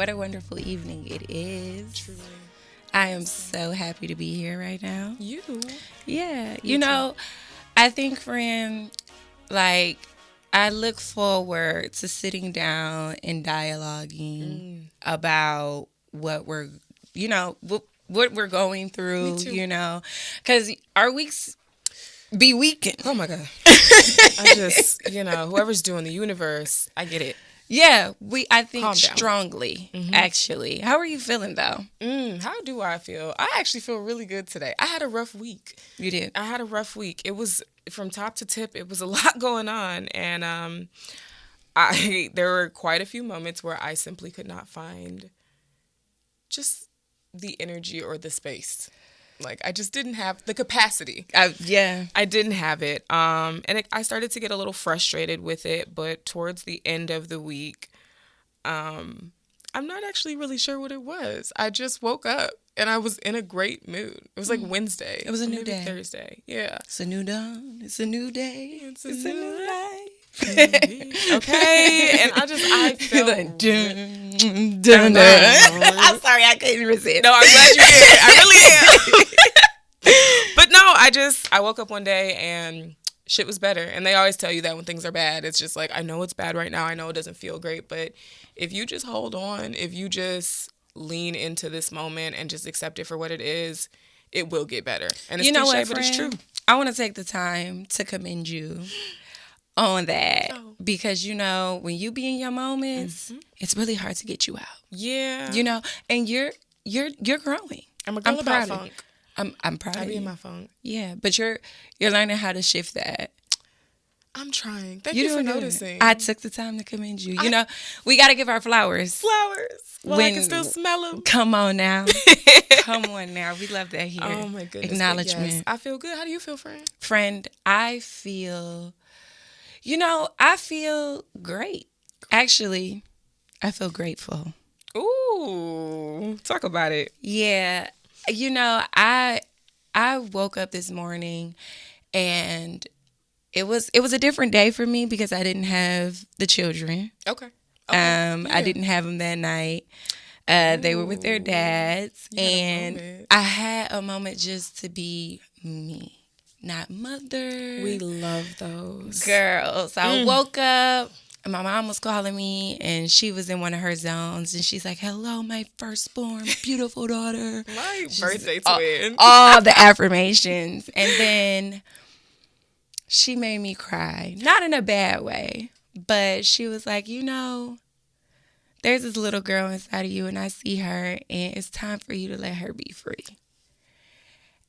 what a wonderful evening it is. Truly. I am so happy to be here right now. You. Yeah. Me too. I think, friend, like, I look forward to sitting down and dialoguing about what we're, what we're going through, Me too. because our weeks be weakened. Oh my God. I just, whoever's doing the universe, I get it. Yeah, I think Calm down. strongly, actually. How are you feeling, though? How do I feel? I actually feel really good today. I had a rough week. You did? I had a rough week. It was from top to tip. It was a lot going on, and there were quite a few moments where I simply could not find just the energy or the space. Like, I just didn't have the capacity. Yeah. I didn't have it. I started to get a little frustrated with it, but towards the end of the week, I'm not actually really sure what it was. I just woke up and I was in a great mood. It was like Wednesday. It was a new maybe day. Thursday. Yeah. It's a new dawn. It's a new day. It's It's a new life. Okay. And I felt Like, dun, dun, dun. I'm sorry, I couldn't resist. No, I'm glad you did. I really am. But no, I woke up one day and shit was better. And they always tell you that when things are bad, it's just like, I know it's bad right now. I know it doesn't feel great. But if you just hold on, if you just lean into this moment and just accept it for what it is, it will get better. And it's You know cliche, what, but it's true. friend? I want to take the time to commend you on that. Oh. Because, when you be in your moments, it's really hard to get you out. Yeah. And you're growing. I'm a girl I'm about proud of funk. I'm proud I of be you. in my funk. Yeah, but you're learning how to shift that. I'm trying. Thank you for doing good. noticing. I took the time to commend you. We got to give our flowers. Flowers. Well, I can still smell them. Come on now. Come on now. We love that here. Oh my goodness. Acknowledgement. Yes, I feel good. How do you feel, friend? Friend, I feel great. Actually, I feel grateful. Ooh, talk about it. Yeah. I woke up this morning and it was a different day for me because I didn't have the children. Okay. I didn't have them that night. They were with their dads, and I had a moment just to be me, not mother. We love those. Girls. I woke up. My mom was calling me, and she was in one of her zones, and she's like, "Hello, my firstborn, beautiful daughter." My birthday twin. All the affirmations. And then she made me cry. Not in a bad way, but she was like, there's this little girl inside of you, and I see her, and it's time for you to let her be free.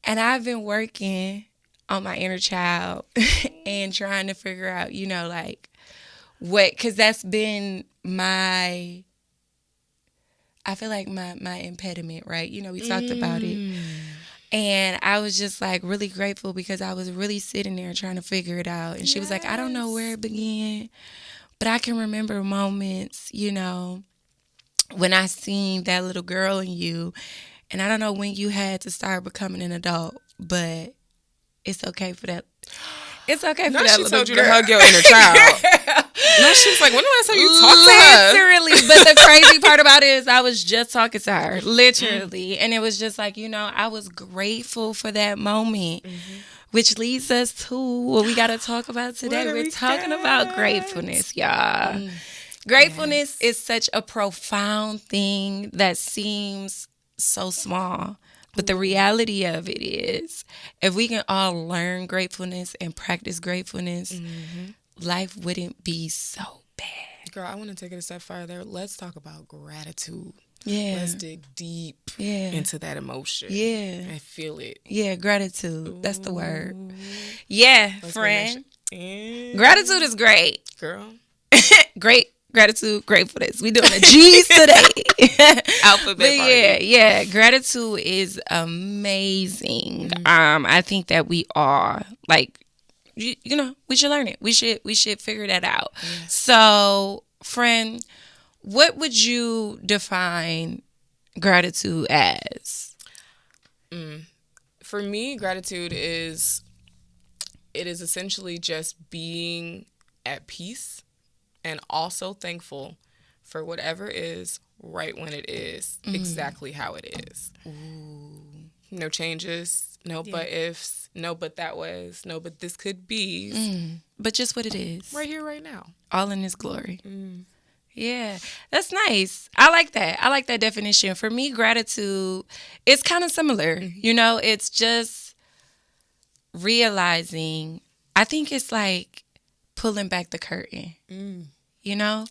And I've been working on my inner child and trying to figure out, because that's been I feel like my impediment, right? We talked about it. And I was just like really grateful because I was really sitting there trying to figure it out. And she was like, I don't know where it began, but I can remember moments, when I seen that little girl in you. And I don't know when you had to start becoming an adult, but it's okay for that. It's okay for that she little told you girl. to hug your inner child. No, she was like, when the last time you talked to her? Literally. But the crazy part about it is I was just talking to her. Literally. And it was just like, I was grateful for that moment. Which leads us to what we got to talk about today. We're talking about gratefulness, y'all. Gratefulness is such a profound thing that seems so small. But the reality of it is, if we can all learn gratefulness and practice gratefulness, life wouldn't be so bad. Girl, I want to take it a step further. Let's talk about gratitude. Yeah. Let's dig deep Yeah. into that emotion. Yeah. And feel it. Yeah, gratitude. That's the word. Yeah, Let's friend. And Gratitude is great. girl. Great. Gratitude, gratefulness. We doing the G's today. Alphabet But party. yeah. Gratitude is amazing. I think that we are we should learn it. We should figure that out. Yes. So, friend, what would you define gratitude as? For me, gratitude is essentially just being at peace and also thankful for whatever is right when it is, exactly how it is. Ooh. No changes, no but ifs, no but that was, no but this could be. But just what it is. Right here, right now. All in His glory. Yeah, that's nice. I like that. I like that definition. For me, gratitude, it's kind of similar. You know, it's just realizing, I think it's like pulling back the curtain. You know?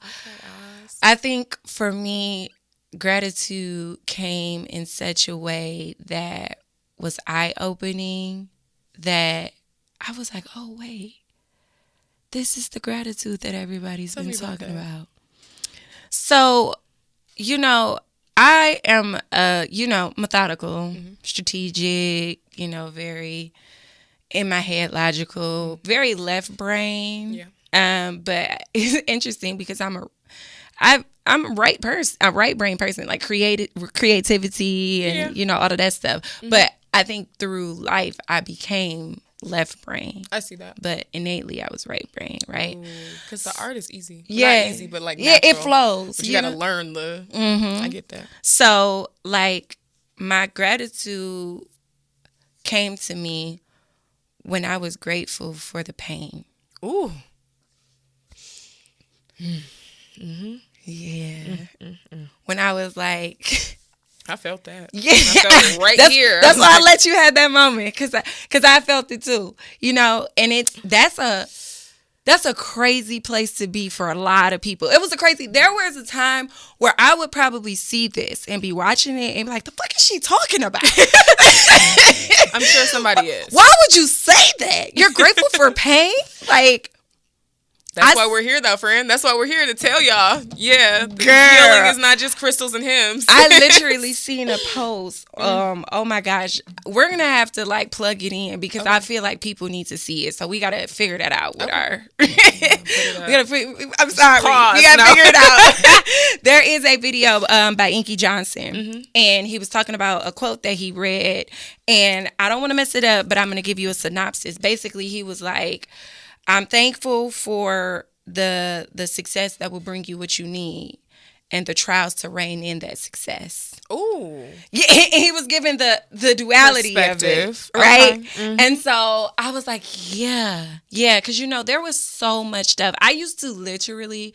I think for me, gratitude came in such a way that was eye-opening, that I was like, oh, wait, this is the gratitude that everybody's been talking about. So, you know, I am, methodical, strategic, very in my head, logical, very left brain. Yeah. But it's interesting because I'm a right brain person, like creativity and, all of that stuff. But I think through life, I became left brain. I see that. But innately, I was right brain, right? Because the art is easy. Yeah. Not easy, but like natural. Yeah, it flows. But you got to learn the... I get that. So, like, my gratitude came to me when I was grateful for the pain. Ooh. Yeah. When I was like... I felt that. Yeah. I felt it here. That's why I let you have that moment, because I felt it too. And that's a crazy place to be for a lot of people. It was there was a time where I would probably see this and be watching it and be like, the fuck is she talking about? I'm sure somebody is. Why would you say that? You're grateful for pain? Like... That's why we're here, though, friend. That's why we're here to tell y'all. Yeah, girl, healing is not just crystals and hymns. I literally seen a post. Oh my gosh, we're gonna have to like plug it in because I feel like people need to see it. So we gotta figure that out with our. I'm sorry, we gotta figure it out. There is a video by Inky Johnson, and he was talking about a quote that he read, and I don't want to mess it up, but I'm gonna give you a synopsis. Basically, he was like, I'm thankful for the success that will bring you what you need and the trials to reign in that success. Ooh. Yeah, he was given the duality of it, right? Okay. And so I was like, yeah, because, there was so much stuff. I used to literally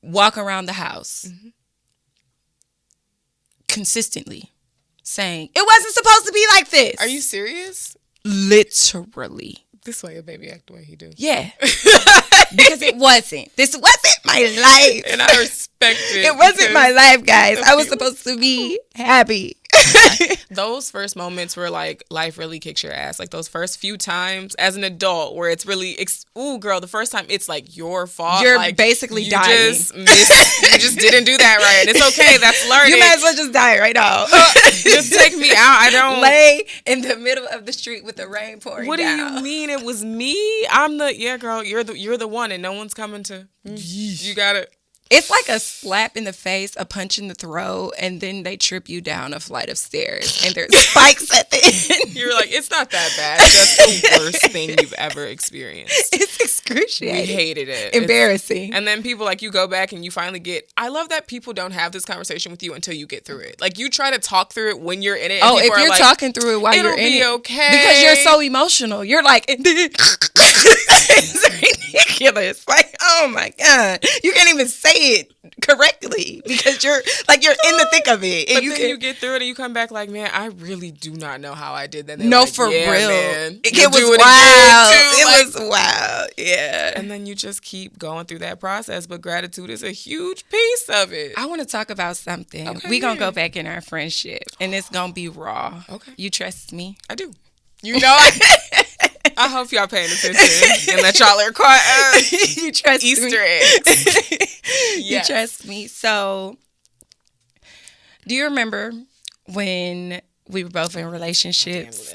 walk around the house consistently saying, it wasn't supposed to be like this. Are you serious? Literally. This way your baby act the way he do. Yeah. Because it wasn't. This wasn't my life. And I respect it. It wasn't my life, guys. I was supposed to be happy. Those first moments where like life really kicks your ass, like those first few times as an adult where it's really girl, the first time it's like your fault. You're like, basically dying. You just didn't do that right. And it's okay. That's learning. You might as well just die right now. Just take me out. I don't lay in the middle of the street with the rain pouring What down. do you mean it was me? I'm the girl. You're the one, and no one's coming to. You got it. It's like a slap in the face, a punch in the throat, and then they trip you down a flight of stairs, and there's spikes at the end. You're like, it's not that bad. That's the worst thing you've ever experienced. It's excruciating. We hated it. Embarrassing. And then people, like, you go back and you finally get... I love that people don't have this conversation with you until you get through it. Like, you try to talk through it when you're in it. Oh, if you're like, talking through it while you're in it. It'll be okay. Because you're so emotional. You're like... It's ridiculous. Like, oh my God. You can't even say it correctly because you're in the thick of it. And but then you get through it and you come back like, man, I really do not know how I did that. No, like, for real. Man, it was wild. It was wild. Yeah. And then you just keep going through that process. But gratitude is a huge piece of it. I want to talk about something. Okay, we're going to go back in our friendship and it's going to be raw. Okay. You trust me? I do. You know I hope y'all paying attention and that y'all are caught you trust Easter me. eggs. Yes. You trust me. So, do you remember when we were both in relationships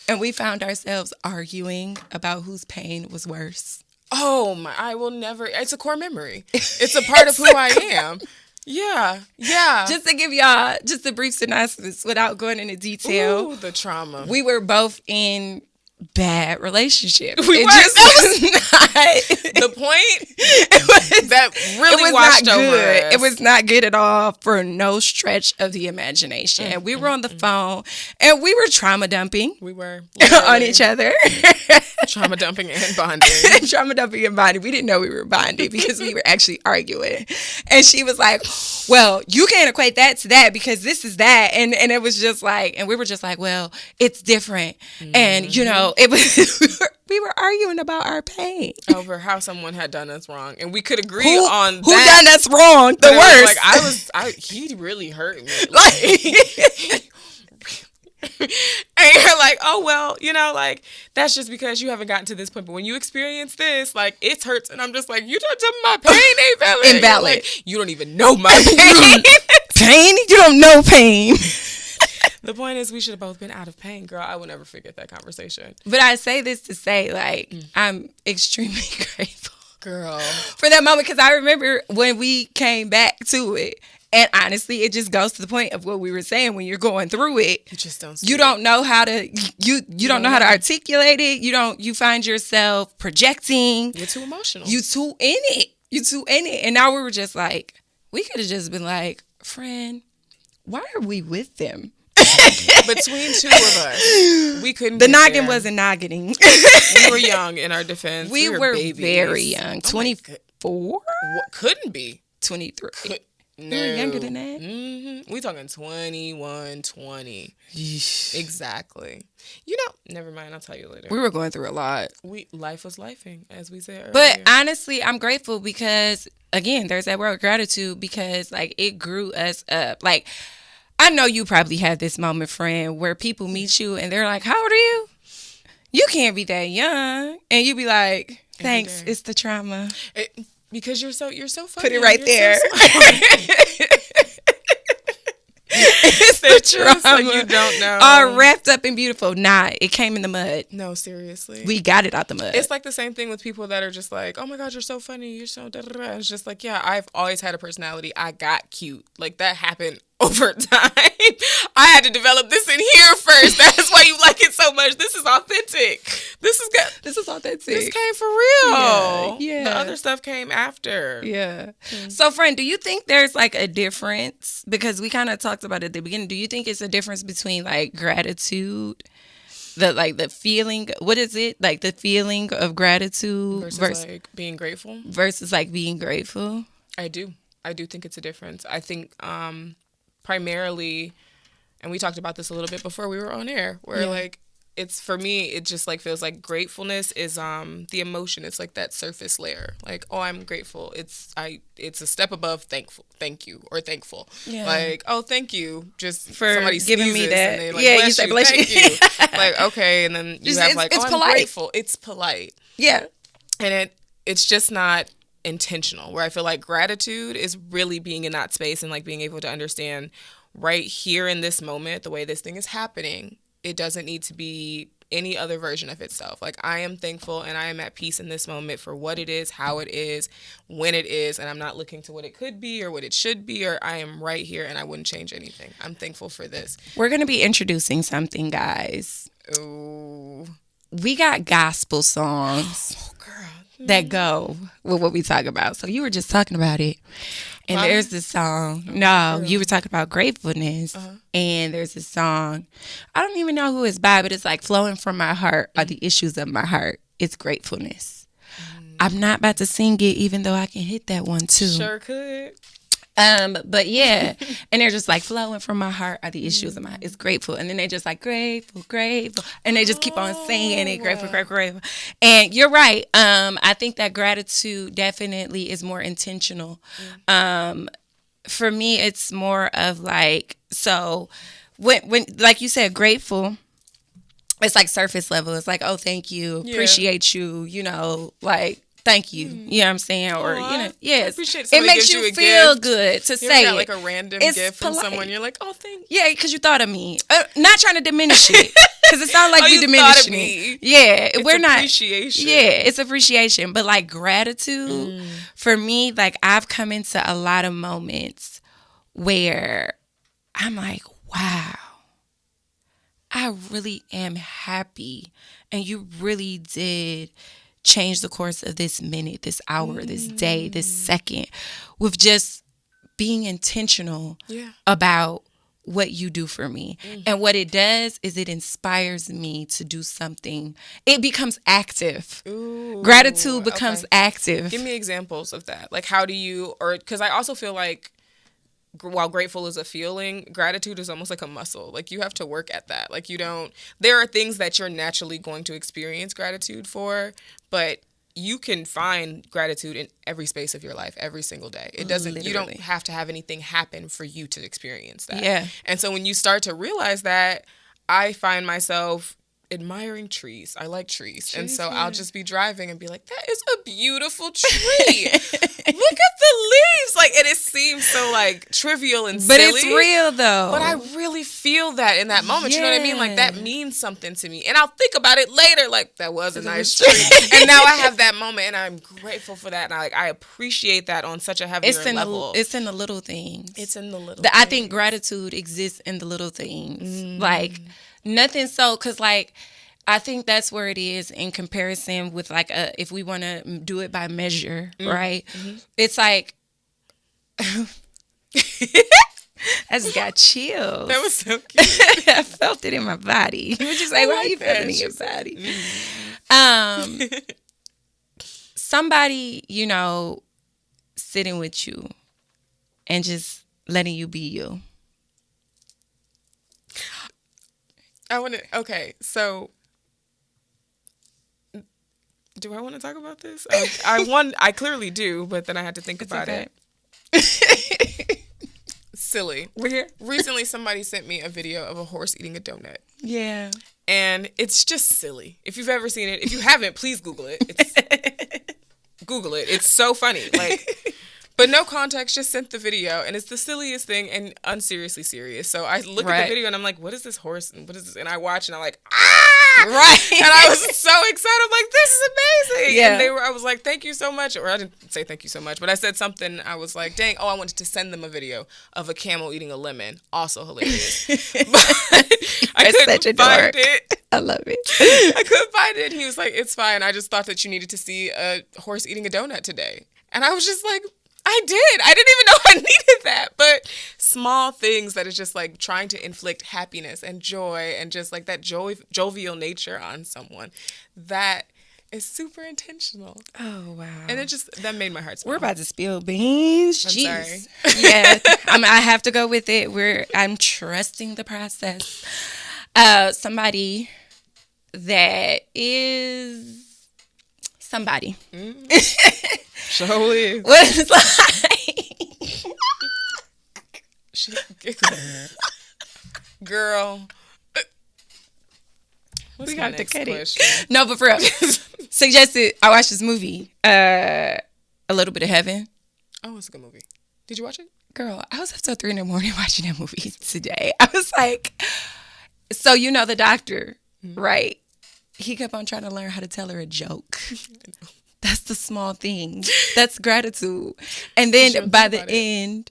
and we found ourselves arguing about whose pain was worse? Oh my! I will never. It's a core memory. It's a part of who I am. Yeah. Just to give y'all just a brief synopsis without going into detail. Ooh, the trauma. We were both in bad relationship. We It were. just was not. The point It was, that really it was washed not over good. us. It was not good at all for no stretch of the imagination. And we were on the phone and we were trauma dumping We were on each other. trauma dumping and bonding. Trauma dumping and bonding. We didn't know we were bonding because we were actually arguing. And she was like, well, you can't equate that to that because this is that. And it was just like, and we were just like, well, it's different. And, you know, it was, we were arguing about our pain. Over how someone had done us wrong. And we could agree Who on Who that. done us wrong? The But it was worst. like, he really hurt me. Like, And you're like, oh, well, you know, like, that's just because you haven't gotten to this point. But when you experience this, like, it hurts. And I'm just like, you don't tell my pain ain't valid. You're Invalid. like, you don't even know my pain. pain? You don't know pain. The point is, we should have both been out of pain, girl. I will never forget that conversation. But I say this to say, like, I'm extremely grateful Girl. for that moment because I remember when we came back to it. And honestly, it just goes to the point of what we were saying when you're going through it. You just don't see You it. don't know how to you don't know how to articulate it. You find yourself projecting. You're too emotional. You too in it. You too in it. And now we were just like, we could have just been like, friend, why are we with them? Between two of us, we couldn't. The get noggin there. wasn't noggining. We were young in our defense. We were babies. very young. Oh my 24? What couldn't be? 23. No. We were younger than that. We talking 21, 20. Exactly. You know, never mind. I'll tell you later. We were going through a lot. Life was lifing, as we said earlier. But honestly, I'm grateful because, again, there's that word gratitude because, like, it grew us up. Like, I know you probably have this moment, friend, where people meet you and they're like, how old are you? You can't be that young. And you be like, thanks, it's the trauma. Because you're so funny. Put it right You're there. So It's the the trauma. trauma. You don't know. All wrapped up and beautiful. Nah, it came in the mud. No, seriously. We got it out the mud. It's like the same thing with people that are just like, oh my God, you're so funny. You're so da-da-da. It's just like, yeah, I've always had a personality. I got cute. Like, that happened over time. I had to develop this in here first. That's why you like it so much. This is authentic. This is good. This is authentic. This came for real. Yeah. The other stuff came after. Yeah. So, friend, do you think there's like a difference? Because we kind of talked about it at the beginning. Do you think it's a difference between like gratitude, the feeling? What is it? Like the feeling of gratitude Versus like being grateful? versus like being grateful? I do think it's a difference. I think primarily, and we talked about this a little bit before we were on air, where like it's, for me, it just like feels like gratefulness is the emotion. It's like that surface layer. Like, oh, I'm grateful. It's a step above thank you or thankful. Yeah. Like, oh, thank you just For somebody giving me sneezes that. and they like, Yeah, you bless say you, bless thank you. you. Like, okay, and then you Just- have it's- like, it's oh, I'm polite. grateful. It's polite. Yeah. And it's just not intentional, where I feel like gratitude is really being in that space and like being able to understand right here in this moment, the way this thing is happening, it doesn't need to be any other version of itself. Like, I am thankful and I am at peace in this moment for what it is, how it is, when it is, and I'm not looking to what it could be or what it should be, or I am right here and I wouldn't change anything. I'm thankful for this. We're going to be introducing something, guys. Ooh. We got gospel songs that go with what we talk about. So you were just talking about it. And there's this song. No, you were talking about gratefulness. And there's this song. I don't even know who it's by, but it's like flowing from my heart are the issues of my heart. It's gratefulness. I'm not about to sing it, even though I can hit that one too. Sure could. But yeah, and they're just like flowing from my heart are the issues of my heart. It's grateful, and then they just like grateful, and they just keep on singing it, grateful. And you're right. I think that gratitude definitely is more intentional. For me, it's more of like, so when like you said, grateful. It's like surface level. It's like, oh, thank you, appreciate you, like. Thank you. You know what I'm saying? Or, yes. It makes you feel good to say it. Like a random gift from someone. You're like, oh, thank you. Yeah, because you thought of me. Not trying to diminish it. Because it sounds like we diminishing it. Yeah. We're not. Appreciation. Yeah, it's appreciation. But like gratitude, for me, like I've come into a lot of moments where I'm like, wow, I I really am happy. And you really did change the course of this minute, this hour, this day, this second with just being intentional about what you do for me. And what it does is it inspires me to do something. It becomes active. Ooh, Gratitude becomes active. Give me examples of that. Like, how do you, or because I also feel like while grateful is a feeling, gratitude is almost like a muscle. Like, you have to work at that. Like, there are things that you're naturally going to experience gratitude for, but you can find gratitude in every space of your life every single day. It doesn't, you don't have to have anything happen for you to experience that. Yeah. And so when you start to realize that, I find myself admiring trees. I like trees. And so I'll just be driving and be like, that is a beautiful tree. Look at the leaves. Like, and it seems so like trivial and silly. But it's real though. But I really feel that in that moment. You know what I mean? Like, that means something to me. And I'll think about it later. Like, that was a nice tree. And now I have that moment and I'm grateful for that. And I appreciate that on such a heavier level. It's in the little things. It's in the little things. I think gratitude exists in the little things. Like, nothing so, because like, I think that's where it is in comparison with like if we want to do it by measure, right? It's like, I just got chills. That was so cute. I felt it in my body. Would you say, why you feeling in your body? Somebody, sitting with you and just letting you be you. So do I want to talk about this? I clearly do, but then I had to think about it. Silly. Recently somebody sent me a video of a horse eating a donut. Yeah. And it's just silly. If you've ever seen it, if you haven't, please Google it. Google it. It's so funny. Like, but no context, just sent the video, and it's the silliest thing and unseriously serious. So I look at the video and I'm like, what is this horse? And what is this? And I watch and I'm like, right. And I was so excited. I'm like, this is amazing. Yeah. And I was like, thank you so much. Or I didn't say thank you so much, but I said something. I was like, dang, I wanted to send them a video of a camel eating a lemon. Also hilarious. But I couldn't find it. I love it. I couldn't find it. And he was like, it's fine. I just thought that you needed to see a horse eating a donut today. And I was just like, I did. I didn't even know I needed that. But small things that is just like trying to inflict happiness and joy and just like that jovial nature on someone. That is super intentional. Oh, wow. And that made my heart smile. We're about to spill beans. I'm Jeez. sorry. Yeah. I have to go with it. I'm trusting the process. Somebody that is somebody. Show is. What it's like. Girl. We got to cut it. No, but for real. Suggested I watched this movie, A Little Bit of Heaven. Oh, it's a good movie. Did you watch it? Girl, I was up till 3 a.m. watching that movie today. I was like, so the doctor, right? He kept on trying to learn how to tell her a joke. That's the small thing. That's gratitude. And then by the end,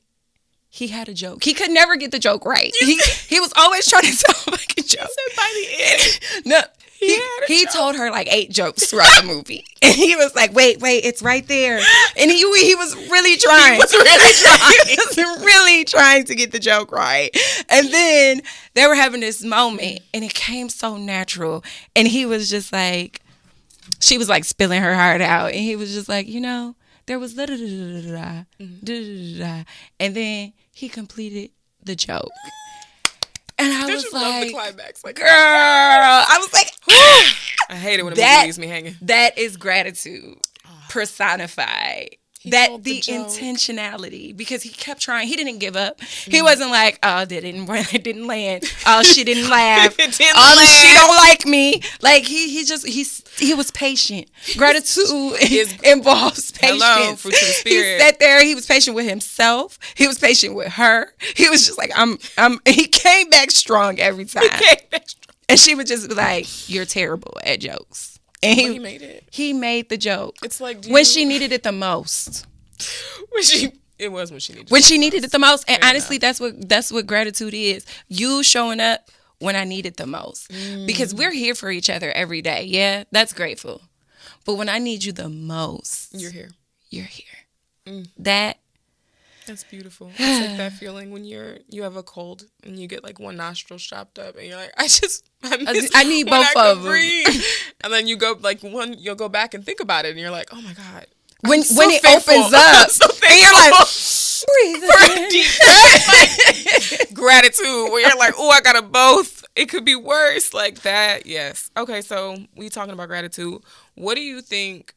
he had a joke. He could never get the joke right. He was always trying to tell a fucking joke. You said by the end. No. He told her like 8 jokes throughout the movie. And he was like, wait, it's right there. And he was really trying. He was really trying to get the joke right. And then they were having this moment and it came so natural. And he was just like, she was like spilling her heart out. And he was just like, there was da da da da da da da. And then he completed the joke. And I was like, love the climax. Like, girl, I was like, I hate it when a movie leaves me hanging. That is gratitude personified. The intentionality, because he kept trying. He didn't give up. He wasn't like, oh, it didn't land. Oh, she didn't laugh. She don't like me. Like he was patient. Gratitude involves patience. Hello, fruit of the spirit. He sat there. He was patient with himself. He was patient with her. He was just like, he came back strong every time. And she would just be like, you're terrible at jokes. And he made it. He made the joke. It's like when she needed it the most. It was when she needed it. When she needed it the most. And honestly, that's what gratitude is. You showing up when I need it the most. Because we're here for each other every day. Yeah, that's grateful. But when I need you the most, You're here. You're here. Mm. That's beautiful. It's like that feeling when you have a cold and you get like one nostril stopped up and you're like, I need both of them. And then you go like you'll go back and think about it and you're like, oh my God. When it thankful. opens up and you're like, breathe again. Gratitude where you're like, oh, I got them both. It could be worse. Like that. Yes. Okay. So we talking about gratitude. What do you think?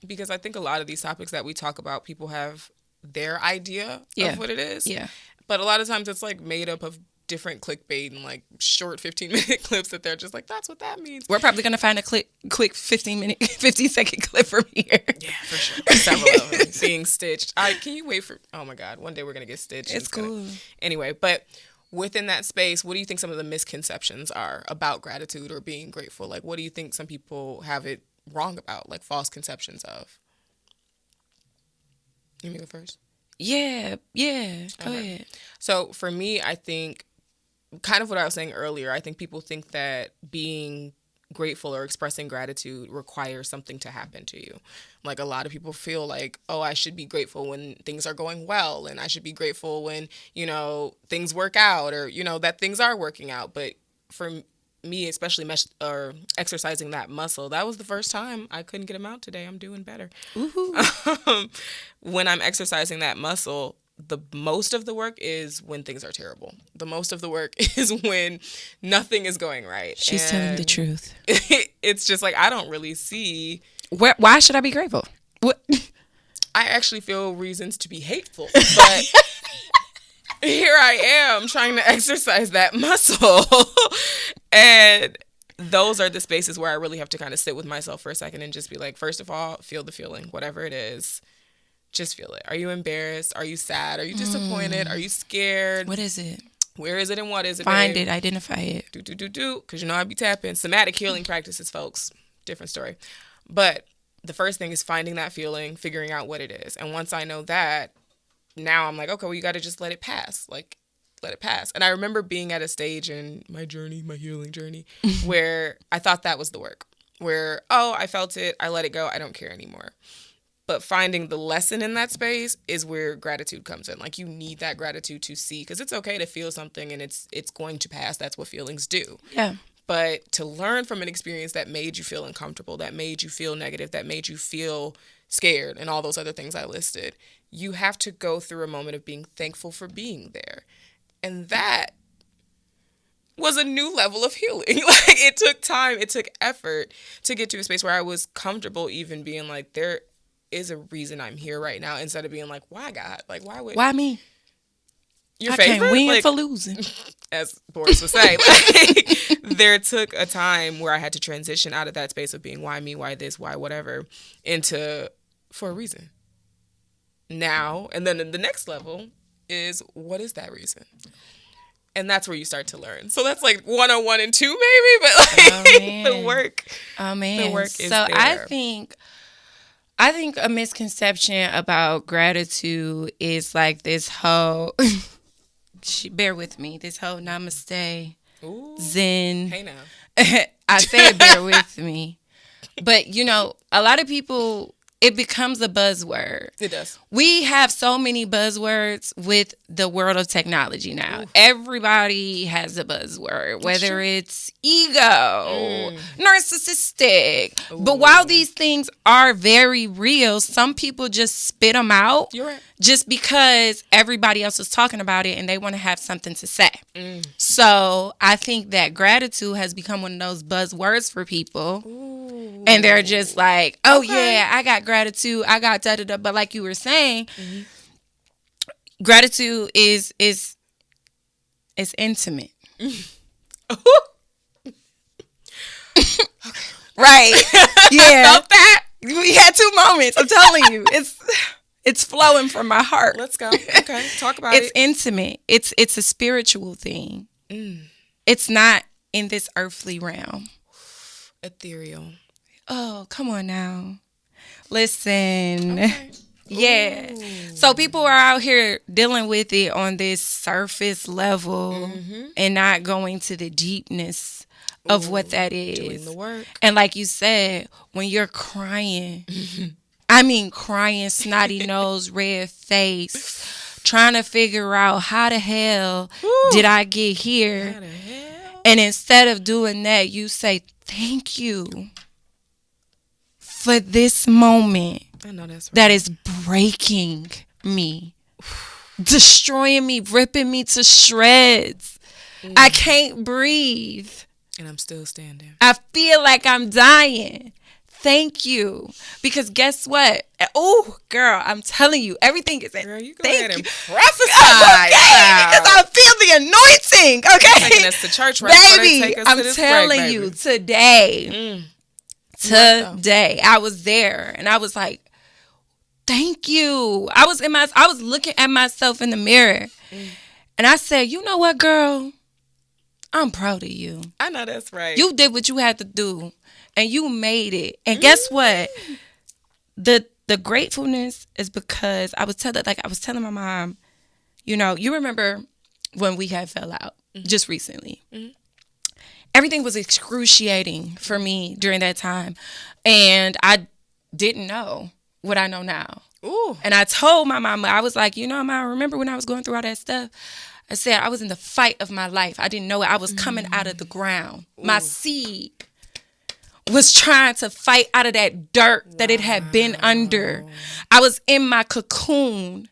Because I think a lot of these topics that we talk about, people have their idea of what it is. Yeah. But a lot of times it's like made up of different clickbait and like short 15-minute clips that they're just like, that's what that means. We're probably going to find a quick 15-second clip from here. Yeah, for sure. Several of them being stitched. Can you wait for, oh my God, one day we're going to get stitched. It's cool. Anyway, but within that space, what do you think some of the misconceptions are about gratitude or being grateful? Like, what do you think some people have it wrong about, like false conceptions of? You want me to go first? Yeah. Go ahead. So for me, I think kind of what I was saying earlier, I think people think that being grateful or expressing gratitude requires something to happen to you. Like a lot of people feel like, oh, I should be grateful when things are going well, and I should be grateful when, things work out, or, that things are working out. But for me, especially exercising that muscle, that was the first time I couldn't get them out today. I'm doing better. When I'm exercising that muscle, the most of the work is when things are terrible. The most of the work is when nothing is going right. She's telling the truth. It's just like, I don't really see. Why should I be grateful? What? I actually feel reasons to be hateful, but here I am trying to exercise that muscle. And those are the spaces where I really have to kind of sit with myself for a second and just be like, first of all, feel the feeling, whatever it is. Just feel it. Are you embarrassed? Are you sad? Are you disappointed? Are you scared? What is it? Where is it and what is it? Find it. Identify it. Because I be tapping. Somatic healing practices, folks. Different story. But the first thing is finding that feeling, figuring out what it is. And once I know that, now I'm like, okay, well, you got to just let it pass. Like, let it pass. And I remember being at a stage in my journey, my healing journey, where I thought that was the work. Where, I felt it. I let it go. I don't care anymore. But finding the lesson in that space is where gratitude comes in. Like, you need that gratitude to see, because it's okay to feel something and it's going to pass. That's what feelings do. Yeah. But to learn from an experience that made you feel uncomfortable, that made you feel negative, that made you feel scared, and all those other things I listed, you have to go through a moment of being thankful for being there. And that was a new level of healing. Like, it took time, it took effort to get to a space where I was comfortable even being like, there is a reason I'm here right now, instead of being like, why God? Like, why me? Your I favorite? can't win for losing. As Boris would say, like, there took a time where I had to transition out of that space of being why me, why this, why whatever, into for a reason. Now, and then the next level is, what is that reason? And that's where you start to learn. So that's like 101 and 2 maybe, but like the work. Oh man. The work is so there. I think a misconception about gratitude is like this whole, bear with me, this whole namaste, Ooh. Zen. Hey now. I said bear with me. But, a lot of people, it becomes a buzzword. It does. We have so many buzzwords with the world of technology now. Ooh. Everybody has a buzzword, whether it's ego, narcissistic. Ooh. But while these things are very real, some people just spit them out. You're right. Just because everybody else is talking about it and they want to have something to say. So I think that gratitude has become one of those buzzwords for people. Ooh. And they're just like, yeah, I got gratitude. I got da-da-da. But like you were saying, gratitude is intimate. Right. Yeah. Felt that? We had 2 moments. I'm telling you. It's flowing from my heart. Let's go. Okay. Talk about it. It's intimate. It's a spiritual thing. It's not in this earthly realm. Ethereal. Oh, come on now. Listen. Okay. Yeah. Ooh. So people are out here dealing with it on this surface level and not going to the deepness of what that is. Doing the work. And like you said, when you're crying, I mean crying, snotty nose, red face, trying to figure out how the hell did I get here? How the hell? And instead of doing that, you say, thank you for this moment. I know that's right. That is breaking me, destroying me, ripping me to shreds. I can't breathe. And I'm still standing. I feel like I'm dying. Thank you. Because guess what? Oh, girl, I'm telling you, everything is in. Girl, you go thank ahead and you. prophesy. Okay, because I feel the anointing. Okay, taking us to church, right? baby. I'm telling you, today, today, I was there, and I was like, thank you. I was looking at myself in the mirror, and I said, you know what, girl? I'm proud of you. I know that's right. You did what you had to do, and you made it. And guess what? The gratefulness is because I was telling my mom, you know, you remember when we had fell out just recently. Everything was excruciating for me during that time, and I didn't know what I know now. Ooh. And I told my mama, I was like, you know, Mom, remember when I was going through all that stuff? I said I was in the fight of my life. I didn't know it. I was coming out of the ground. Ooh. My seed was trying to fight out of that dirt that it had been under. I was in my cocoon,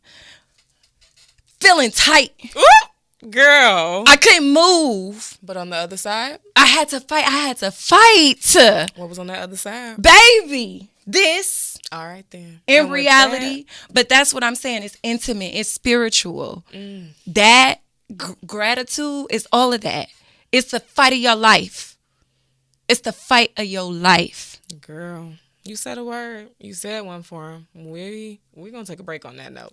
feeling tight. Ooh, girl. I couldn't move. But on the other side? I had to fight. What was on that other side? Baby, this. All right, then. In reality, but that's what I'm saying. It's intimate. It's spiritual. That gratitude is all of that. It's the fight of your life. It's the fight of your life. Girl, you said a word. You said one for him. We're going to take a break on that note.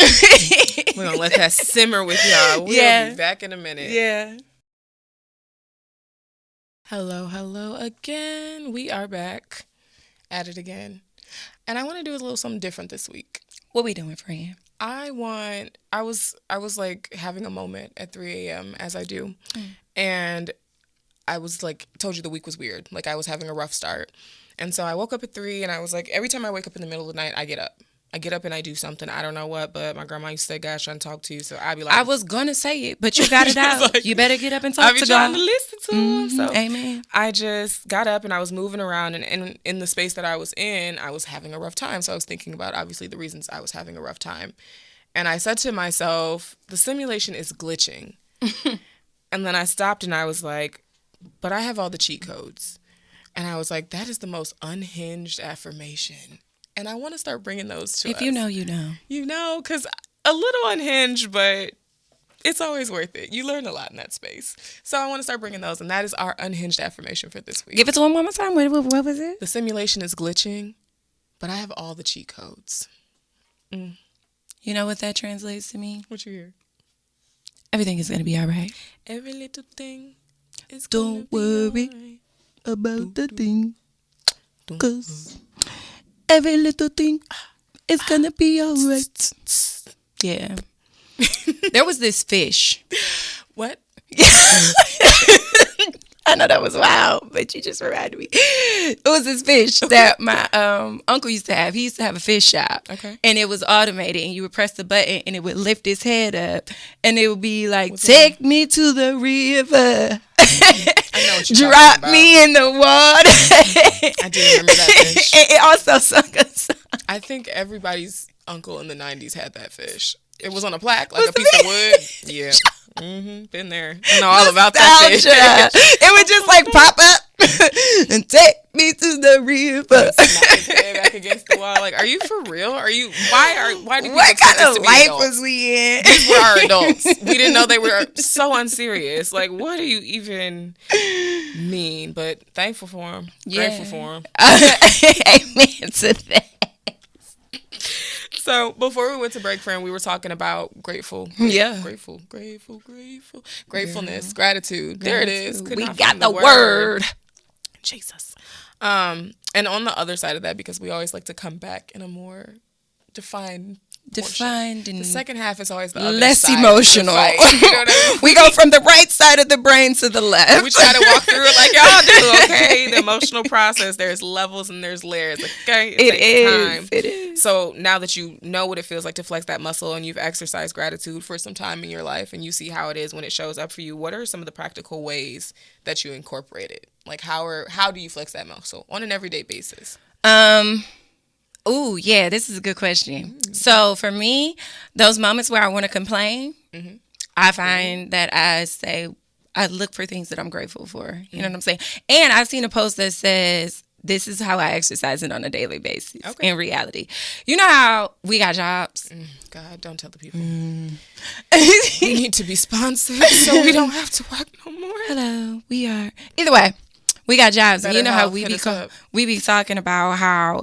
We're going to let that simmer with y'all. We'll be back in a minute. Yeah. Hello again. We are back at it again. And I want to do a little something different this week. What we doing, friend? I was like having a moment at 3 a.m. as I do. And I was like, told you the week was weird. Like I was having a rough start. And so I woke up at 3 and I was like, every time I wake up in the middle of the night, I get up. I get up and I do something. I don't know what, but my grandma used to say, "Gosh, trying to talk to you." So I'd be like, I was going to say it, but you got it out. Like, you better get up and talk to God. I'll be trying to listen to him. So amen. I just got up and I was moving around. And in the space that I was in, I was having a rough time. So I was thinking about, obviously, the reasons I was having a rough time. And I said to myself, the simulation is glitching. And then I stopped and I was like, but I have all the cheat codes. And I was like, that is the most unhinged affirmation. And I want to start bringing those to us. If you know, you know. You know, because a little unhinged, but it's always worth it. You learn a lot in that space. So I want to start bringing those. And that is our unhinged affirmation for this week. Give it to one more time. What was it? The simulation is glitching, but I have all the cheat codes. You know what that translates to me? What you hear? Everything is going to be all right. Every little thing is Don't worry about the thing. Because every little thing is going to be all right. Yeah. There was this fish. What? I know that was wild, but you just reminded me. It was this fish that my uncle used to have. He used to have a fish shop. Okay. And it was automated, and you would press the button, and it would lift his head up, and it would be like, "Take me to the river." I know what you're Drop talking about. me in the water. I do remember that fish. It also sung a song. I think everybody's uncle in the 90s had that fish. It was on a plaque, like a piece of wood. Yeah. Been there. I know all about that fish. It would just like pop up and take me to the river. Smack his head back against the wall. Like, are you for real? Why do people What expect kind us of to be life adults? was we in? These were our adults. We didn't know they were so unserious. Like, what do you even mean? But thankful for him. Yeah. Grateful for him. Amen to that. So before we went to break, friend, we were talking about gratefulness, gratitude. There it is. We got the word. Jesus. And on the other side of that, because we always like to come back in a more defined defined and the second half is always the other less side emotional. Of the fight, you know what I mean? We go from the right side of the brain to the left. We try to walk through it like y'all do, okay? The emotional process, there's levels and there's layers, okay? It takes time. It is. So now that you know what it feels like to flex that muscle and you've exercised gratitude for some time in your life and you see how it is when it shows up for you, what are some of the practical ways that you incorporate it? Like how do you flex that muscle on an everyday basis? Oh, yeah, this is a good question. Mm-hmm. So for me, those moments where I want to complain, mm-hmm. I find that I look for things that I'm grateful for. You know what I'm saying? And I've seen a post that says, this is how I exercise it on a daily basis in reality. You know how we got jobs? God, don't tell the people. We need to be sponsored so we don't have to work no more. Hello, we are. Either way, we got jobs. And you know how we be talking about how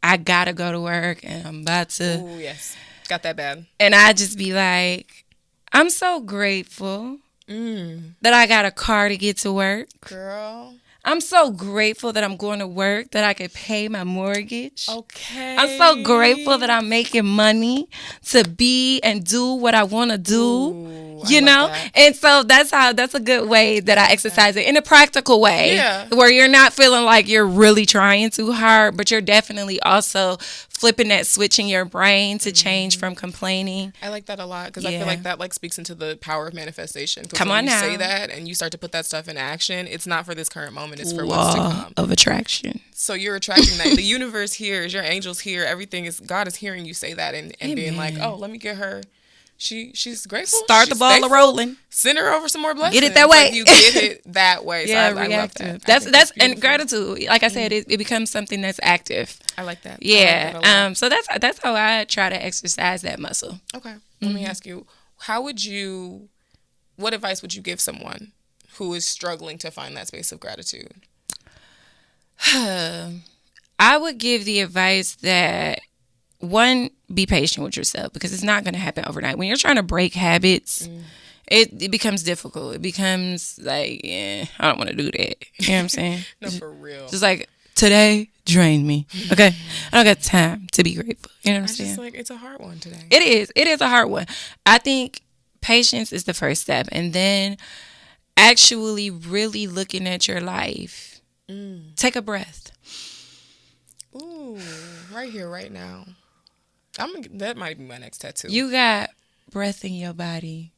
I gotta go to work and I'm about to. Oh, yes. Got that bad. And I just be like, I'm so grateful that I got a car to get to work. Girl. I'm so grateful that I'm going to work, that I could pay my mortgage. Okay. I'm so grateful that I'm making money to be and do what I want to do. Ooh, you know? And so that's a good way that I exercise it in a practical way. Yeah. Where you're not feeling like you're really trying too hard, but you're definitely also flipping that switch in your brain to change from complaining. I like that a lot because I feel like that speaks into the power of manifestation. Come on now. When you say that and you start to put that stuff in action, it's not for this current moment, it's for Law what's to come. Of attraction. So you're attracting that. The universe hears, your angels hear, everything is, God is hearing you say that and being like, oh, let me get her. She's grateful. Start the ball rolling. Send her over some more blessings. Get it that way. Like you get it that way. Yeah, so I love that. That's and gratitude. Like I said, it becomes something that's active. I like that. Yeah. Like that so that's how I try to exercise that muscle. Okay. Let me ask you, what advice would you give someone who is struggling to find that space of gratitude? I would give the advice that, one, be patient with yourself because it's not going to happen overnight. When you're trying to break habits, it becomes difficult. It becomes like, I don't want to do that. You know what I'm saying? No, for real. Just like, today drained me. Okay? I don't got time to be grateful. You know what I'm saying? Just like, it's a hard one today. It is. It is a hard one. I think patience is the first step. And then actually really looking at your life. Take a breath. Ooh, right here, right now. That might be my next tattoo. You got breath in your body.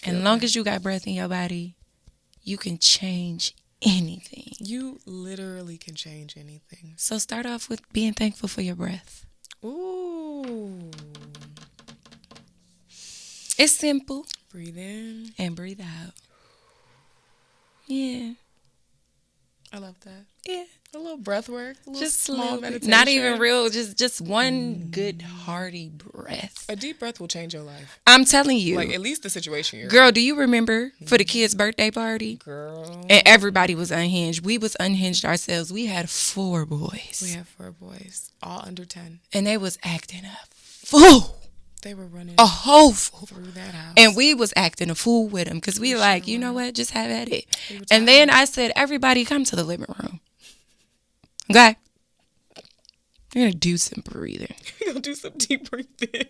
And long as you got breath in your body, you can change anything. You literally can change anything. So start off with being thankful for your breath. Ooh. It's simple. Breathe in. And breathe out. Yeah. I love that. Yeah. A little breath work. Just small meditation. Not even real. Just one good hearty breath. A deep breath will change your life. I'm telling you. Like at least the situation you're Girl, do you remember for the kids' birthday party? Girl. And everybody was unhinged. We was unhinged ourselves. We had 4 boys. We have 4 boys. All under 10. And they was acting a fool. They were running a whole fool through that house. And we was acting a fool with them because we like, you know what? Just have at it. And then I said, everybody come to the living room. Okay? You're going to do some breathing. You're going to do some deep breathing.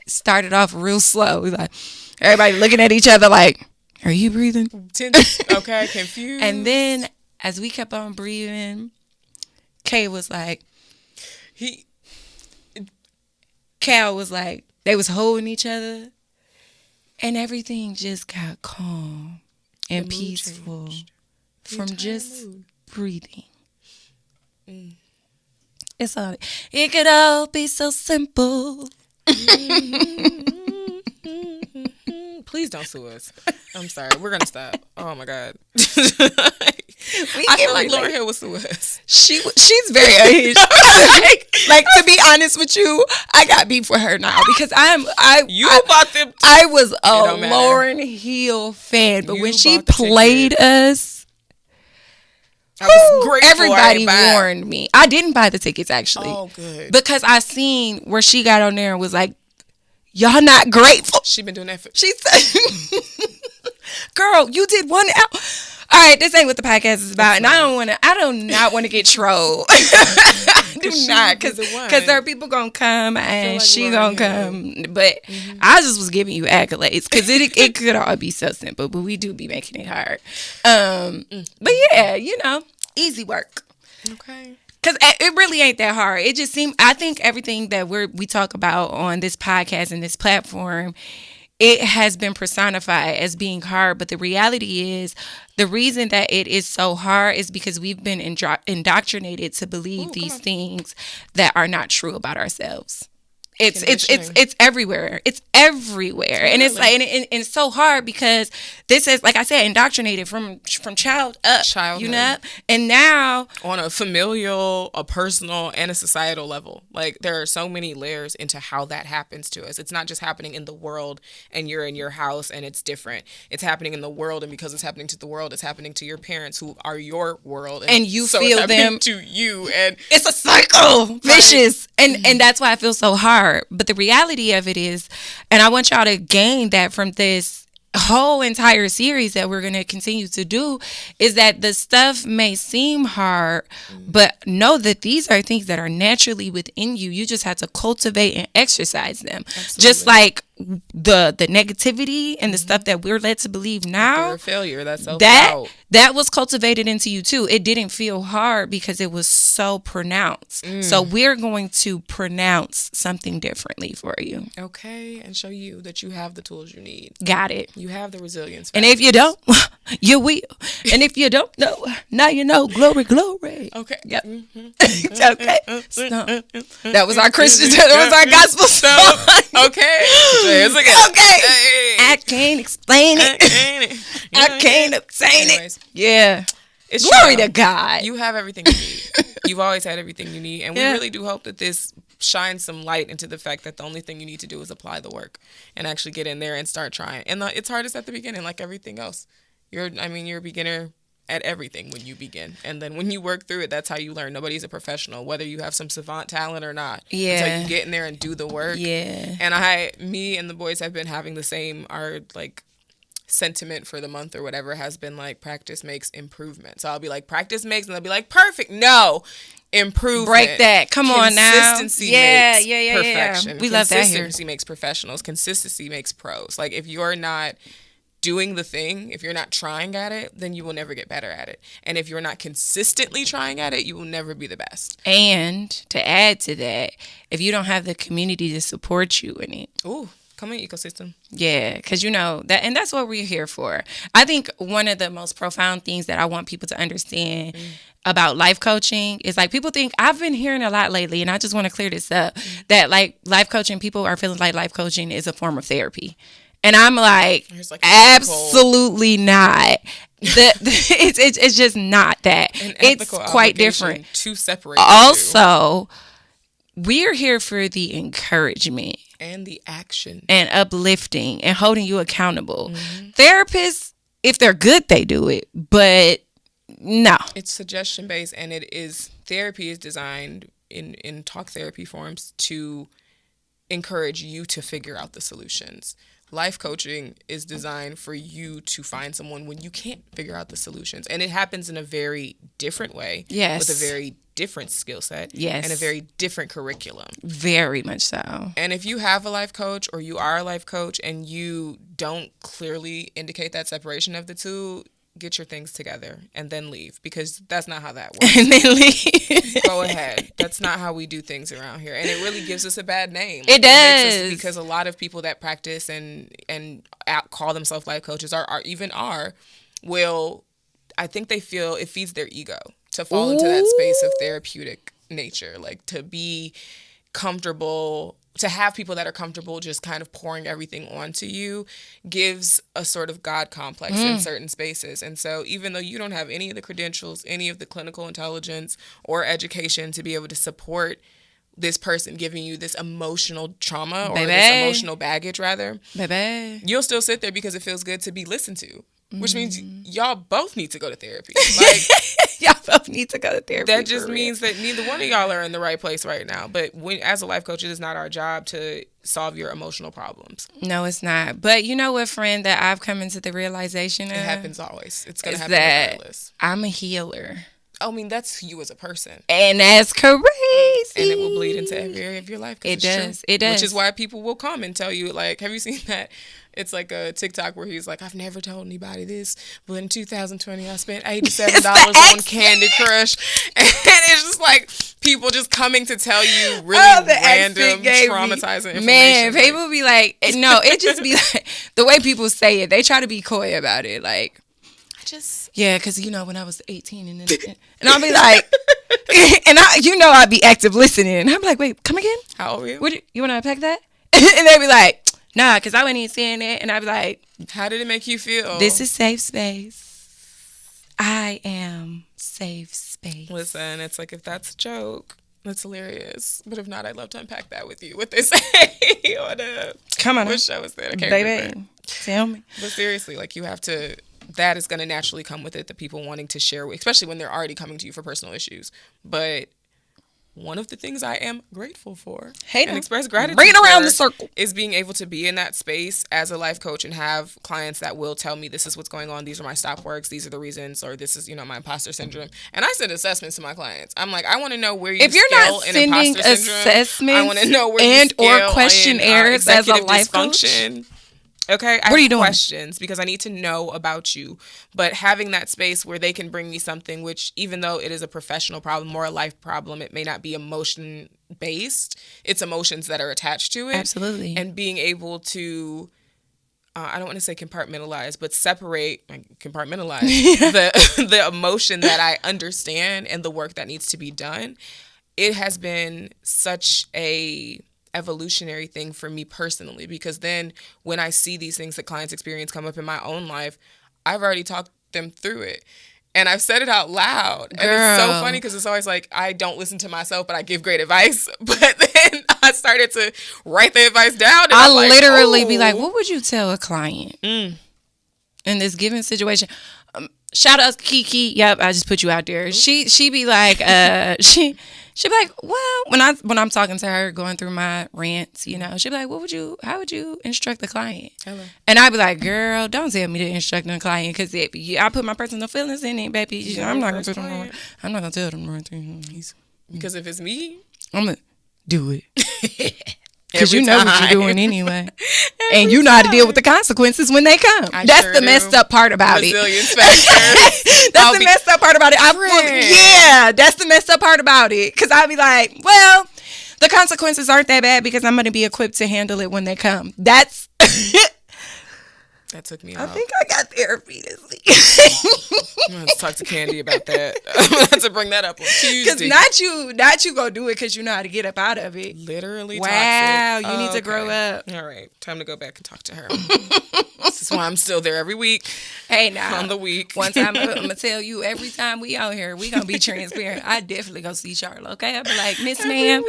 Started off real slow. We like, everybody looking at each other like, are you breathing? Okay, confused. And then as we kept on breathing, Kay was like, Cal was like, they was holding each other. And everything just got calm and peaceful from just breathing. It's all. It could all be so simple. Please don't sue us. I'm sorry. We're gonna stop. Oh my God. I feel like Lauryn Hill would sue us. She's very unhinged. like to be honest with you, I got beef with her now because bought them. I was a Lauryn Hill fan, but when she played us, I was grateful. Everybody warned me. I didn't buy the tickets actually. Oh, good. Because I seen where she got on there and was like, y'all not grateful. She been doing that for. She said, girl, you did one out. All right, this ain't what the podcast is about, and I do not want to get trolled. Do not, because there are people gonna come and she gonna come. But I just was giving you accolades because it could all be so simple, but we do be making it hard. But yeah, easy work. Okay. Because it really ain't that hard. It just seems, I think everything that we talk about on this podcast and this platform, it has been personified as being hard. But the reality is, the reason that it is so hard is because we've been indoctrinated to believe these things that are not true about ourselves. It's everywhere. It's everywhere. Really? And it's like, and it's so hard because this is, like I said, indoctrinated from child up. Childhood. And now on a familial, a personal, and a societal level. Like, there are so many layers into how that happens to us. It's not just happening in the world and you're in your house and it's different. It's happening in the world, and because it's happening to the world, it's happening to your parents who are your world. And you so feel it's them to you, and it's a cycle, vicious. And that's why I feel so hard. But the reality of it is, and I want y'all to gain that from this whole entire series that we're going to continue to do, is that the stuff may seem hard, but know that these are things that are naturally within you. You just have to cultivate and exercise them. Absolutely. Just like the negativity and the stuff that we're led to believe now, fear of failure, that's self-doubt, that was cultivated into you too. It didn't feel hard because it was so pronounced. So we're going to pronounce something differently for you. Okay, and show you that you have the tools you need. Got it. You have the resilience factors. And if you don't, you will. And if you don't know, now you know. Glory, glory. Okay. Yep. Okay. That was our Christian. That was our gospel song. Okay. Here's again. Okay. Hey. I can't explain it. I can't explain it. Yeah. It's glory to God. You have everything you need. You've always had everything you need. And we really do hope that this shines some light into the fact that the only thing you need to do is apply the work and actually get in there and start trying. And it's hardest at the beginning, like everything else. You're a beginner at everything when you begin. And then when you work through it, that's how you learn. Nobody's a professional, whether you have some savant talent or not. Yeah. Until you get in there and do the work. Yeah. And me and the boys have been having the same, our like sentiment for the month or whatever has been like, practice makes improvement. So I'll be like, practice makes, and they'll be like, perfect. No. Improvement. Break that. Come on now. Consistency makes perfection. We love that here. Consistency makes professionals. Consistency makes pros. Like, if you're not doing the thing, if you're not trying at it, then you will never get better at it. And if you're not consistently trying at it, you will never be the best. And to add to that, if you don't have the community to support you in it. Ooh, come in, ecosystem. Yeah, because that, and that's what we're here for. I think one of the most profound things that I want people to understand about life coaching is, like, people think, I've been hearing a lot lately, and I just want to clear this up, that like life coaching, people are feeling like life coaching is a form of therapy. And I'm like absolutely not. It's just not that. It's quite different. To separate. Also, we're here for the encouragement and the action and uplifting and holding you accountable. Therapists, if they're good, they do it, but no. It's suggestion based, and therapy is designed in talk therapy forms to encourage you to figure out the solutions. Life coaching is designed for you to find someone when you can't figure out the solutions. And it happens in a very different way. Yes. With a very different skill set. Yes. And a very different curriculum. Very much so. And if you have a life coach, or you are a life coach, and you don't clearly indicate that separation of the two, get your things together and then leave, because that's not how that works. And then leave. Go ahead. That's not how we do things around here. And it really gives us a bad name. It does. Because a lot of people that practice and call themselves life coaches I think they feel it feeds their ego to fall into that space of therapeutic nature, like to be comfortable. To have people that are comfortable just kind of pouring everything onto you gives a sort of God complex in certain spaces. And so even though you don't have any of the credentials, any of the clinical intelligence or education to be able to support this person giving you this emotional trauma or this emotional baggage, rather, you'll still sit there because it feels good to be listened to. Which means y'all both need to go to therapy. Like, y'all both need to go to therapy. That just means that neither one of y'all are in the right place right now. But as a life coach, it is not our job to solve your emotional problems. No, it's not. But you know what, friend, that I've come into the realization of? It happens always. It's going to happen regardless. I'm a healer. I mean, that's you as a person. And that's crazy. And it will bleed into every area of your life. It does. True. It does. Which is why people will come and tell you, like, have you seen that? It's like a TikTok where he's like, I've never told anybody this, but in 2020, I spent $87 on Candy Crush. And it's just like people just coming to tell you really random, traumatizing information. Man, people be like, no, it just be like, the way people say it, they try to be coy about it. Like, yeah, because, you know, when I was 18 and I'll be like, and I'd be active listening. And I'm like, wait, come again? How old are you? You want to unpack that? And they'd be like, nah, because I wasn't even saying that. And I'd be like, how did it make you feel? This is safe space. I am safe space. Listen, it's like, if that's a joke, that's hilarious. But if not, I'd love to unpack that with you. What they say on Come on. What show is that? I can't Baby, remember. Tell me. But seriously, like, you have to, that is going to naturally come with it, the people wanting to share, especially when they're already coming to you for personal issues. But one of the things I am grateful for and express gratitude right around the circle is being able to be in that space as a life coach and have clients that will tell me, this is what's going on, these are my stop works, these are the reasons, or this is, my imposter syndrome. And I send assessments to my clients. I'm like, I want to know where you if you're scale not in sending imposter syndrome. assessments, I want to know where and you scale or questionnaires in, as a life dysfunction. Coach. Okay, what are you doing? Questions because I need to know about you. But having that space where they can bring me something, which even though it is a professional problem or a life problem, it may not be emotion based. It's emotions that are attached to it. Absolutely. And being able to, I don't want to say compartmentalize, but compartmentalize the emotion that I understand and the work that needs to be done. It has been such a evolutionary thing for me personally, because then when I see these things that clients experience come up in my own life, I've already talked them through it and I've said it out loud. And it's so funny because it's always like, I don't listen to myself, but I give great advice. But then I started to write the advice down and I literally be like, what would you tell a client in this given situation? Shout out Kiki. Yep, I just put you out there. She be like, she'd be like, well, when I'm talking to her, going through my rants, she'd be like, how would you instruct the client? Hello. And I'd be like, girl, don't tell me to instruct the client, because I put my personal feelings in it, baby. I'm not gonna tell them. I'm not gonna tell them right thing. Because if it's me, I'm gonna do it. Because you know what you're doing anyway. And you know how to deal with the consequences when they come. That's the messed up part about it. That's the messed up part about it. That's the messed up part about it. Because I'll be like, well, the consequences aren't that bad because I'm going to be equipped to handle it when they come. That's... That took me out. I think I got therapy this week. I'm going to talk to Candy about that. I'm going to have to bring that up on Tuesday. Because not you go do it because you know how to get up out of it. Literally wow, toxic. You need to grow up. All right. Time to go back and talk to her. This is why I'm still there every week. Hey, now. On the week. One time, I'm going to tell you, every time we out here, we going to be transparent. I definitely go see Charlotte, okay? I'll be like, Miss Ma'am,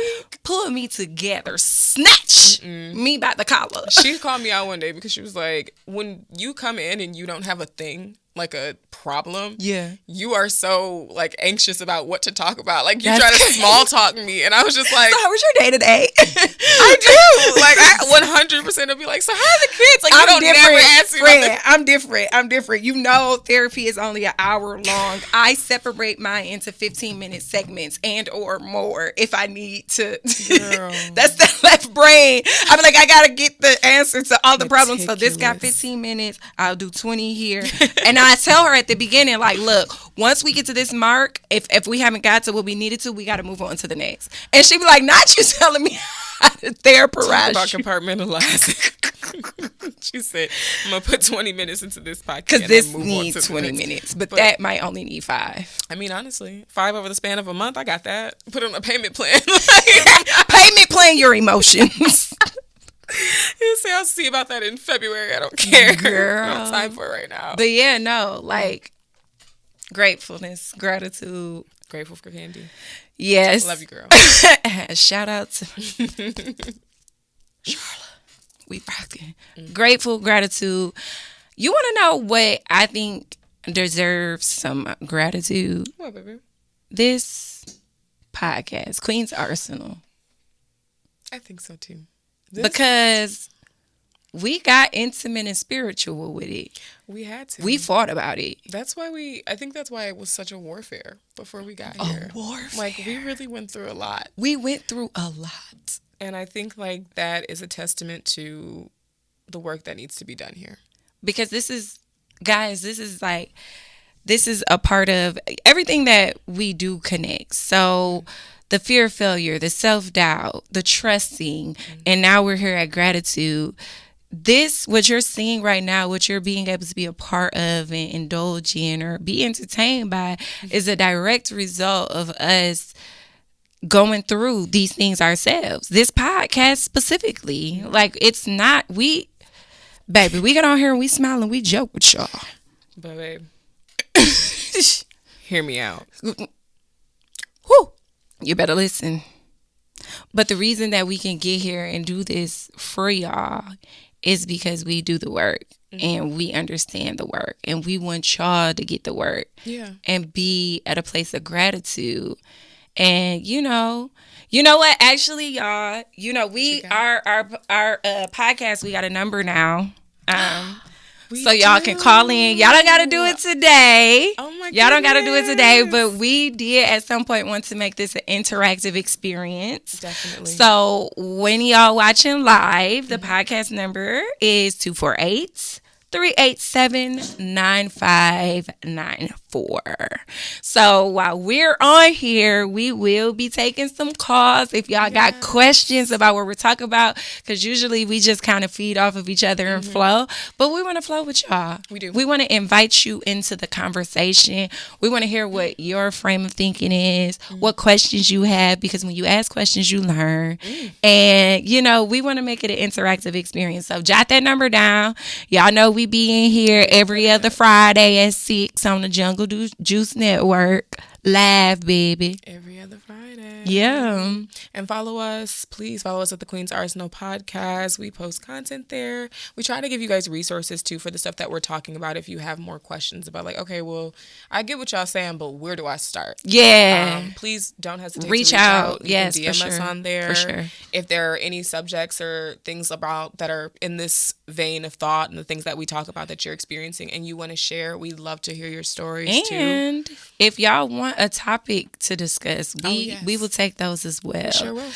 pull me together. Snatch me by the collar. She called me out one day because she was like, when you come in and you don't have a thing, like a problem, you are so like anxious about what to talk about. Like you try to small talk me, and I was just like, so how was your day today? I do. Like I 100% will be like, so how are the kids? Like you don't never ask me. Friend, I'm different. You know, therapy is only an hour long. I separate mine into 15-minute segments and or more if I need to. That's the left brain. I'm like, I gotta get the answer to all the problems. So this got 15 minutes. I'll do 20 here, and I tell her at the beginning, like, look, once we get to this mark, if we haven't got to what we needed to, we got to move on to the next. And she be like, not you telling me how to therapize about compartmentalizing. She said, I'm going to put 20 minutes into this podcast. Because this needs 20 minutes, but that might only need 5. I mean, honestly, 5 over the span of a month, I got that. Put on a payment plan. Payment plan your emotions. You say, I'll see about that in February. I don't care. Girl. I don't have time for it right now. But yeah, no, like gratefulness, gratitude. Grateful for Candy. Yes. Love you, girl. Shout out to Charlotte. We rocking. Grateful, gratitude. You want to know what I think deserves some gratitude? What, baby? This podcast, Queen's Arsenal. I think so too. Because we got intimate and spiritual with it. We had to. We fought about it. I think that's why it was such a warfare before we got A here. warfare. Like, we really went through a lot. We went through a lot. And I think, like, that is a testament to the work that needs to be done here. Because this is a part of everything that we do connects. So the fear of failure, the self-doubt, the trusting, and now we're here at gratitude. This, what you're seeing right now, what you're being able to be a part of and indulge in or be entertained by is a direct result of us going through these things ourselves. This podcast specifically, like it's not, baby, we get on here and we smile and we joke with y'all. But babe, hear me out. Whew, you better listen. But the reason that we can get here and do this for y'all is because we do the work and we understand the work and we want y'all to get the work and be at a place of gratitude. And you know what? Actually, y'all, our podcast, we got a number now. So y'all can call in. Y'all don't got to do it today. Oh my Y'all don't got to do it today, but we did at some point want to make this an interactive experience. Definitely. So when y'all watching live, the podcast number is 248-387-9594. So while we're on here, we will be taking some calls if y'all got questions about what we're talking about, because usually we just kind of feed off of each other and flow, but we want to flow with y'all. We do. We want to invite you into the conversation. We want to hear what your frame of thinking is, what questions you have, because when you ask questions, you learn. And, we want to make it an interactive experience. So jot that number down. Y'all know we be in here every other Friday at 6 on the Jungle Juice Network. Live, baby. Every other Friday. Yeah. And please follow us at the Queen's Arsenal podcast. We post content there. We try to give you guys resources too for the stuff that we're talking about. If you have more questions about like, okay, well, I get what y'all saying, but where do I start? Yeah. Please don't hesitate reach to reach out. You yes, can DM for us sure. on there. For sure. If there are any subjects or things about that are in this vein of thought and the things that we talk about that you're experiencing and you want to share, we'd love to hear your stories too. And if y'all want a topic to discuss, we will take those as well. We sure will.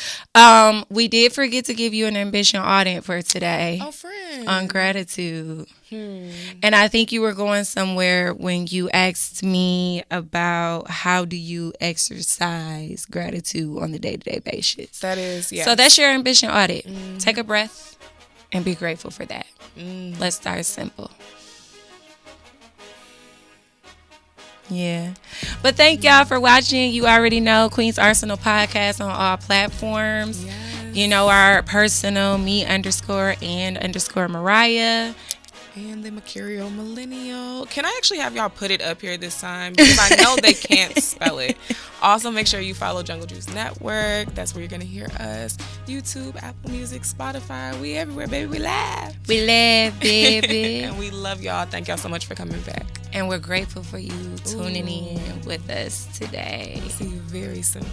We did forget to give you an ambition audit for today. Oh, friend. On gratitude. And I think you were going somewhere when you asked me about how do you exercise gratitude on the day-to-day basis. That is, yes. So that's your ambition audit. Take a breath and be grateful for that. Let's start simple. Yeah. But thank y'all for watching. You already know Queen's Arsenal podcast on all platforms. Yes. You know our personal me_and_Mariah. And the Mercurial Millennial. Can I actually have y'all put it up here this time? Because I know they can't spell it. Also, make sure you follow Jungle Juice Network. That's where you're going to hear us. YouTube, Apple Music, Spotify. We everywhere, baby. We laugh. We laugh, baby. And we love y'all. Thank y'all so much for coming back. And we're grateful for you tuning in with us today. See you very soon.